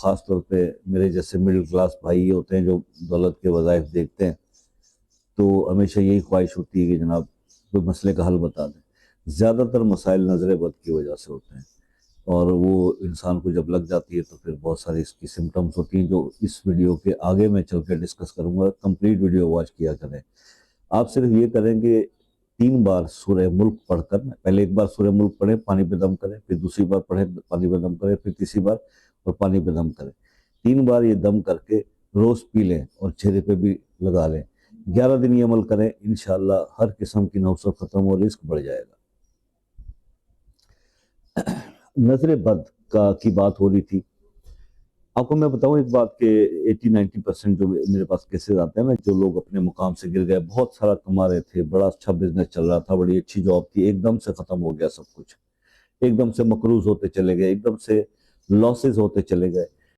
ख़ास तौर पे मेरे जैसे मिडिल क्लास भाई होते हैं जो दौलत के वज़ाइफ देखते हैं, तो हमेशा यही ख्वाहिश होती है कि जनाब कोई मसले का हल बता दें। ज़्यादातर मसाइल नज़र बद की वजह से होते हैं, और वो इंसान को जब लग जाती है तो फिर बहुत सारी इसकी सिम्टम्स होती हैं, जो इस वीडियो के आगे मैं चल के डिस्कस करूँगा। कंप्लीट वीडियो वॉच किया करें। आप सिर्फ ये करेंगे 3 बार सूरह मुल्क पढ़कर, पहले एक बार सूरह मुल्क पढ़ें, पानी पे दम करें, फिर दूसरी बार पढ़ें, पानी पे दम करें, फिर तीसरी बार और पानी पे दम करें। 3 बार ये दम करके रोज़ पी लें और चेहरे पे भी लगा लें। 11 दिन ये अमल करें, इंशाअल्लाह हर किस्म की नौसत ख़त्म और रिस्क बढ़ जाएगा। नजर बद का की बात हो रही थी। आपको मैं बताऊं एक बात कि 80-90% जो मेरे पास केसेस आते हैं ना, जो लोग अपने मुकाम से गिर गए, बहुत सारा कमा रहे थे, बड़ा अच्छा बिजनेस चल रहा था, बड़ी अच्छी जॉब थी, एकदम से खत्म हो गया सब कुछ, एकदम से मकरूज होते चले गए, एकदम से लॉसेस होते चले गए।